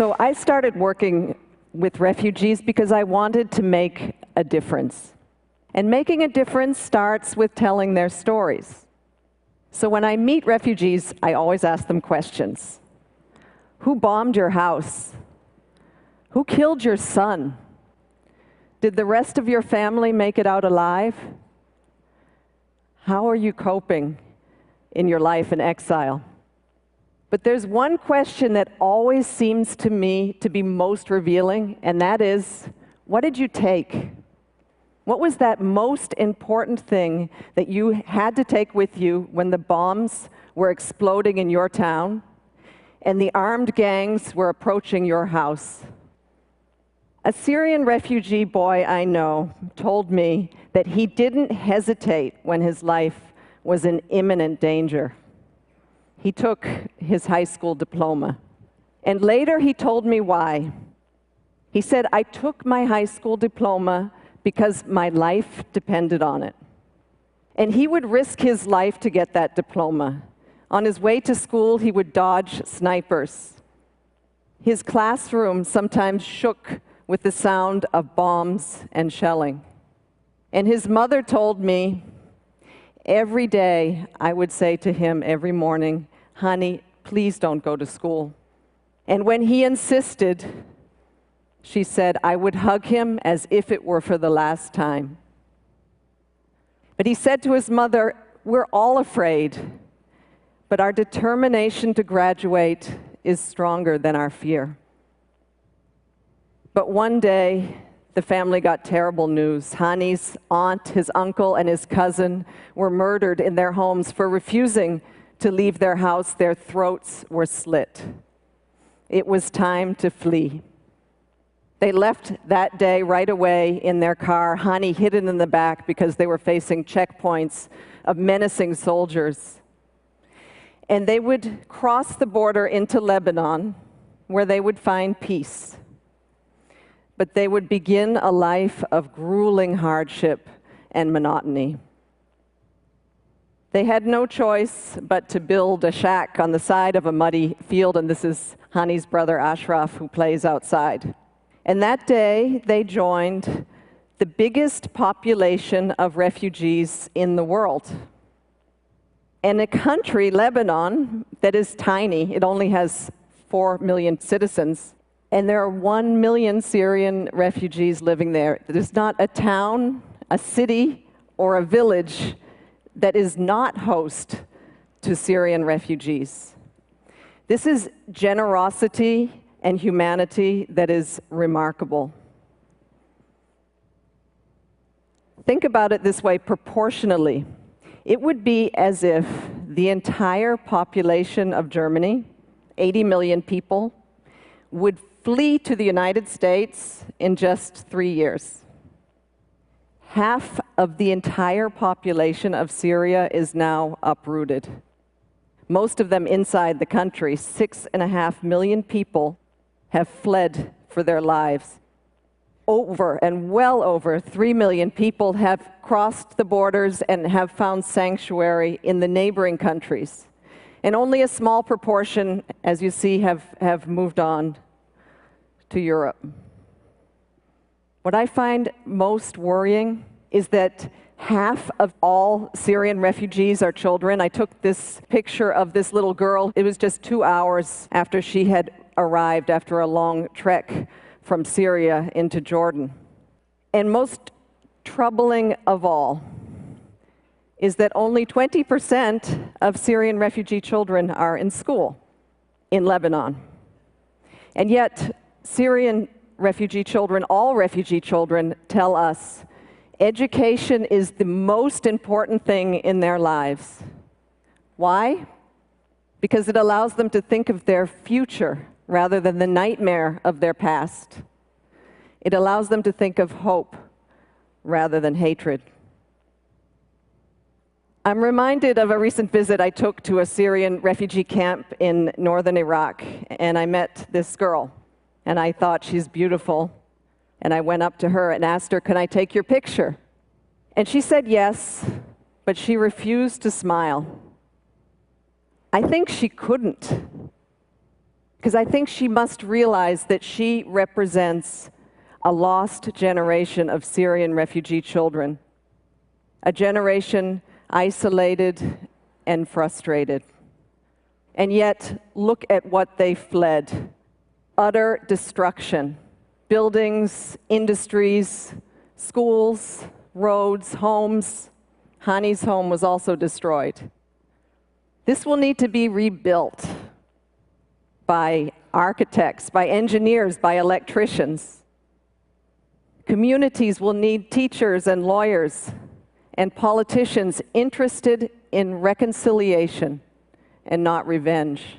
So I started working with refugees because I wanted to make a difference. And making a difference starts with telling their stories. So when I meet refugees, I always ask them questions. Who bombed your house? Who killed your son? Did the rest of your family make it out alive? How are you coping in your life in exile? But there's one question that always seems to me to be most revealing, and that is, what did you take? What was that most important thing that you had to take with you when the bombs were exploding in your town and the armed gangs were approaching your house? A Syrian refugee boy I know told me that he didn't hesitate when his life was in imminent danger. He took his high school diploma. And later he told me why. He said, I took my high school diploma because my life depended on it. And he would risk his life to get that diploma. On his way to school, he would dodge snipers. His classroom sometimes shook with the sound of bombs and shelling. And his mother told me, every day I would say to him every morning, honey, please don't go to school. And when he insisted, she said, I would hug him as if it were for the last time. But he said to his mother, we're all afraid, but our determination to graduate is stronger than our fear. But one day, the family got terrible news. Hani's aunt, his uncle, and his cousin were murdered in their homes for refusing to leave their house. Their throats were slit. It was time to flee. They left that day right away in their car, Hani hidden in the back because they were facing checkpoints of menacing soldiers. And they would cross the border into Lebanon, where they would find peace. But they would begin a life of grueling hardship and monotony. They had no choice but to build a shack on the side of a muddy field, and this is Hani's brother Ashraf, who plays outside. And that day, they joined the biggest population of refugees in the world. And a country, Lebanon, that is tiny, it only has 4 million citizens, and there are 1 million Syrian refugees living there. There's not a town, a city, or a village that is not host to Syrian refugees. This is generosity and humanity that is remarkable. Think about it this way, proportionally. It would be as if the entire population of Germany, 80 million people, would flee to the United States in just 3 years. Half of the entire population of Syria is now uprooted. Most of them inside the country. 6.5 million people have fled for their lives. Well over 3 million people have crossed the borders and have found sanctuary in the neighboring countries. And only a small proportion, as you see, have moved on to Europe. What I find most worrying is that half of all Syrian refugees are children. I took this picture of this little girl. It was just 2 hours after she had arrived after a long trek from Syria into Jordan. And most troubling of all is that only 20% of Syrian refugee children are in school in Lebanon. And yet, Syrian refugee children, all refugee children, tell us education is the most important thing in their lives. Why? Because it allows them to think of their future rather than the nightmare of their past. It allows them to think of hope rather than hatred. I'm reminded of a recent visit I took to a Syrian refugee camp in northern Iraq, and I met this girl. And I thought, she's beautiful. And I went up to her and asked her, can I take your picture? And she said yes, but she refused to smile. I think she couldn't. because I think she must realize that she represents a lost generation of Syrian refugee children, a generation isolated and frustrated. And yet, look at what they fled. Utter destruction. Buildings, industries, schools, roads, homes. Hani's home was also destroyed. This will need to be rebuilt by architects, by engineers, by electricians. Communities will need teachers and lawyers and politicians interested in reconciliation and not revenge.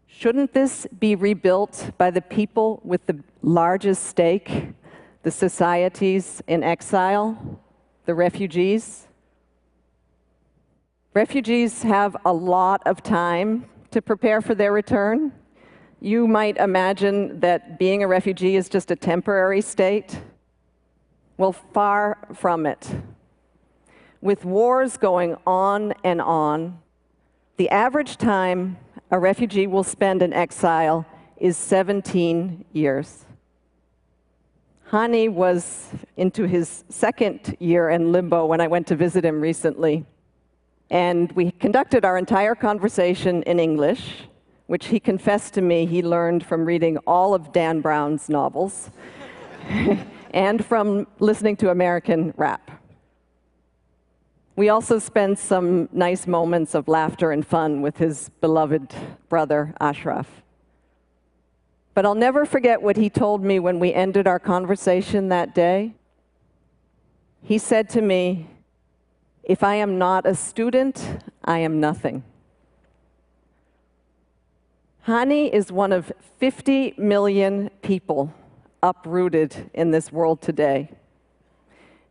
Shouldn't this be rebuilt by the people with the largest stake, the societies in exile, the refugees? Refugees have a lot of time to prepare for their return. You might imagine that being a refugee is just a temporary state. Well, far from it. With wars going on and on, the average time a refugee will spend in exile is 17 years. Hani was into his second year in limbo when I went to visit him recently. And we conducted our entire conversation in English, which he confessed to me he learned from reading all of Dan Brown's novels and from listening to American rap. We also spent some nice moments of laughter and fun with his beloved brother, Ashraf. But I'll never forget what he told me when we ended our conversation that day. He said to me, "If I am not a student, I am nothing." Hani is one of 50 million people uprooted in this world today.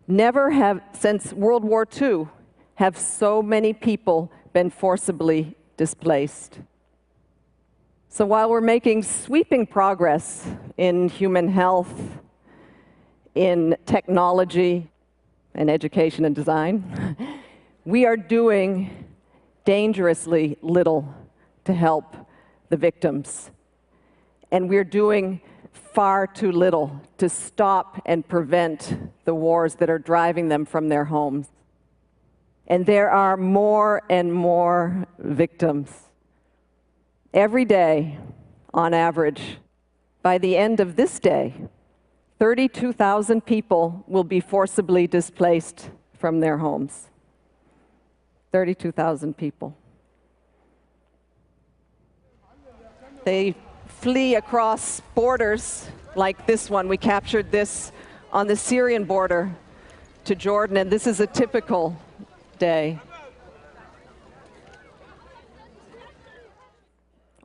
Never have, since World War II, have so many people been forcibly displaced. So while we're making sweeping progress in human health, in technology, and education and design, we are doing dangerously little to help the victims. And we're doing far too little to stop and prevent the wars that are driving them from their homes. And there are more and more victims. Every day, on average, by the end of this day, 32,000 people will be forcibly displaced from their homes. 32,000 people. They flee across borders like this one. We captured this on the Syrian border to Jordan, and this is a typical day.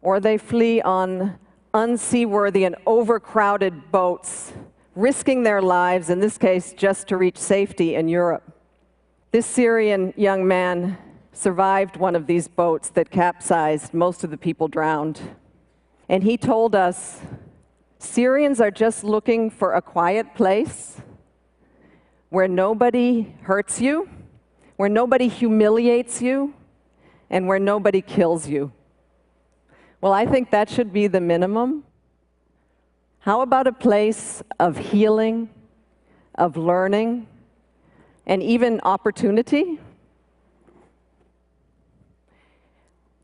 Or they flee on unseaworthy and overcrowded boats, risking their lives, in this case, just to reach safety in Europe. This Syrian young man survived one of these boats that capsized. Most of the people drowned. And he told us, Syrians are just looking for a quiet place where nobody hurts you, where nobody humiliates you, and where nobody kills you. Well, I think that should be the minimum. How about a place of healing, of learning, and even opportunity?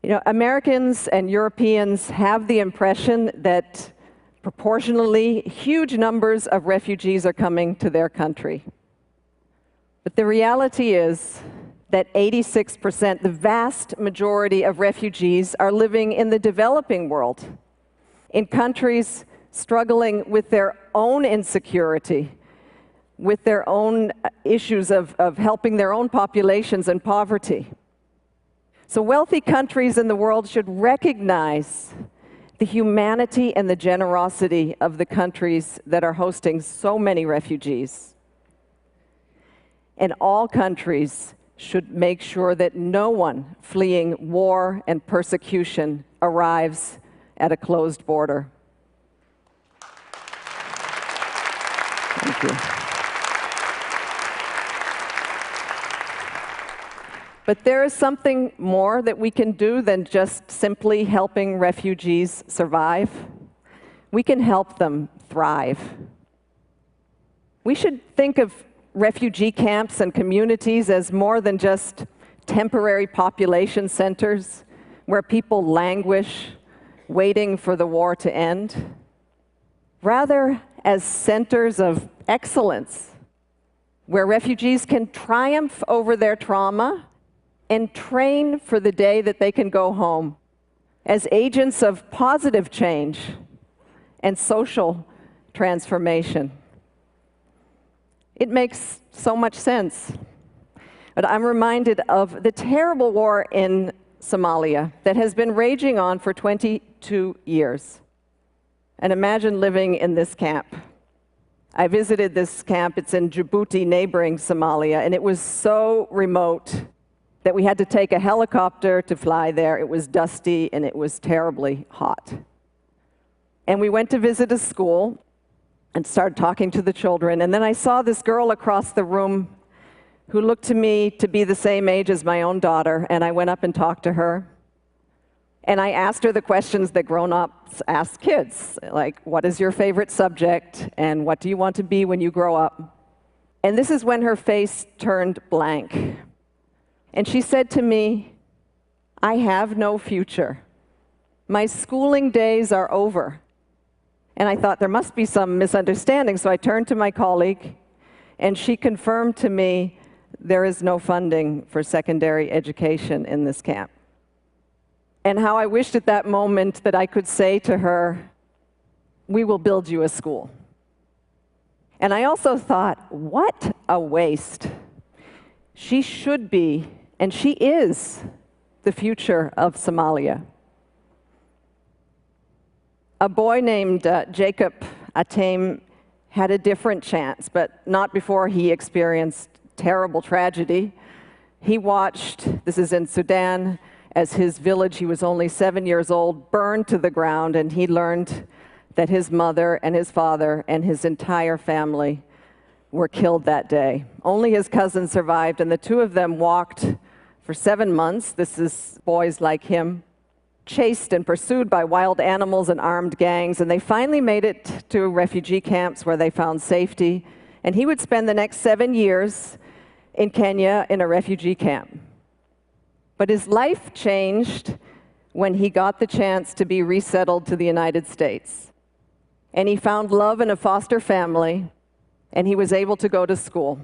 You know, Americans and Europeans have the impression that proportionally huge numbers of refugees are coming to their country. But the reality is that 86%, the vast majority of refugees, are living in the developing world, in countries struggling with their own insecurity, with their own issues of helping their own populations and poverty. So wealthy countries in the world should recognize the humanity and the generosity of the countries that are hosting so many refugees. And all countries should make sure that no one fleeing war and persecution arrives at a closed border. Thank you. But there is something more that we can do than just simply helping refugees survive. We can help them thrive. We should think of refugee camps and communities as more than just temporary population centers where people languish, waiting for the war to end. Rather, as centers of excellence, where refugees can triumph over their trauma and train for the day that they can go home, as agents of positive change and social transformation. It makes so much sense. But I'm reminded of the terrible war in Somalia that has been raging on for 22 years. And imagine living in this camp. I visited this camp. It's in Djibouti, neighboring Somalia, and it was so remote that we had to take a helicopter to fly there. It was dusty and it was terribly hot. And we went to visit a school and started talking to the children, and then I saw this girl across the room who looked to me to be the same age as my own daughter, and I went up and talked to her. And I asked her the questions that grown-ups ask kids, like, what is your favorite subject, and what do you want to be when you grow up? And this is when her face turned blank. And she said to me, I have no future. My schooling days are over. And I thought there must be some misunderstanding, so I turned to my colleague, and she confirmed to me there is no funding for secondary education in this camp. And how I wished at that moment that I could say to her, we will build you a school. And I also thought, what a waste. She should be, and she is, the future of Somalia. A boy named Jacob Atem had a different chance, but not before he experienced terrible tragedy. He watched, this is in Sudan, as his village, he was only 7 years old, burned to the ground, and he learned that his mother and his father and his entire family were killed that day. Only his cousin survived, and the two of them walked for 7 months. This is boys like him, chased and pursued by wild animals and armed gangs, and they finally made it to refugee camps where they found safety. And he would spend the next 7 years in Kenya in a refugee camp. But his life changed when he got the chance to be resettled to the United States. And he found love in a foster family, and he was able to go to school.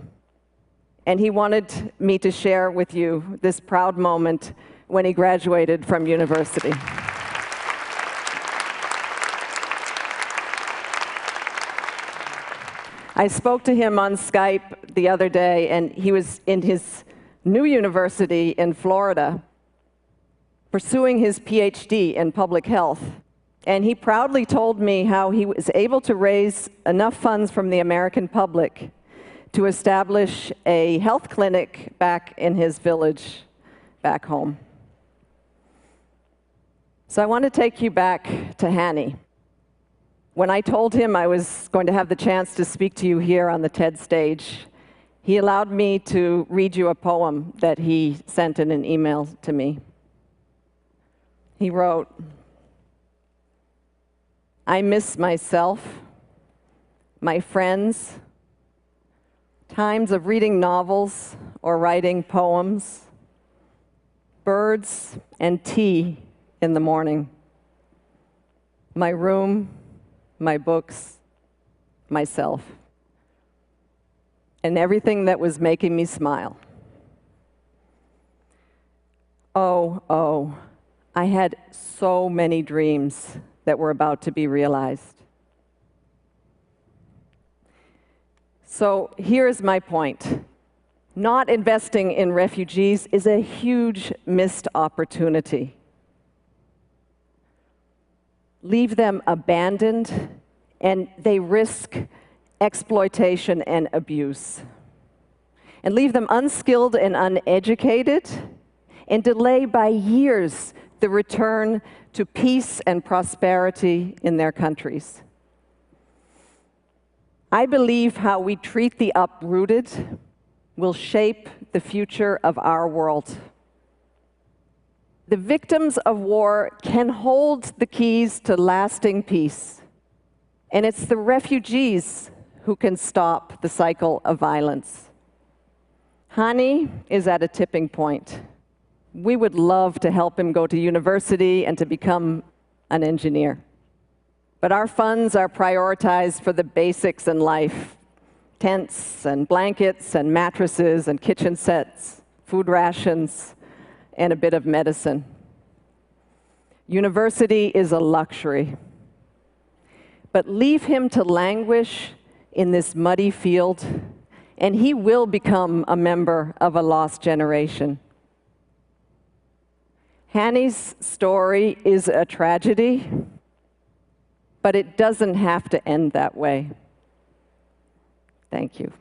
And he wanted me to share with you this proud moment when he graduated from university. I spoke to him on Skype the other day, and he was in his new university in Florida, pursuing his PhD in public health. And he proudly told me how he was able to raise enough funds from the American public to establish a health clinic back in his village, back home. So I want to take you back to Hani. When I told him I was going to have the chance to speak to you here on the TED stage, he allowed me to read you a poem that he sent in an email to me. He wrote, I miss myself, my friends, times of reading novels or writing poems, birds and tea in the morning, my room, my books, myself, and everything that was making me smile. Oh, I had so many dreams that were about to be realized. So here's my point. Not investing in refugees is a huge missed opportunity. Leave them abandoned, and they risk exploitation and abuse. And leave them unskilled and uneducated, and delay by years the return to peace and prosperity in their countries. I believe how we treat the uprooted will shape the future of our world. The victims of war can hold the keys to lasting peace, and it's the refugees who can stop the cycle of violence. Hani is at a tipping point. We would love to help him go to university and to become an engineer. But our funds are prioritized for the basics in life: tents and blankets and mattresses and kitchen sets, food rations, and a bit of medicine. University is a luxury. But leave him to languish in this muddy field, and he will become a member of a lost generation. Hani's story is a tragedy, but it doesn't have to end that way. Thank you.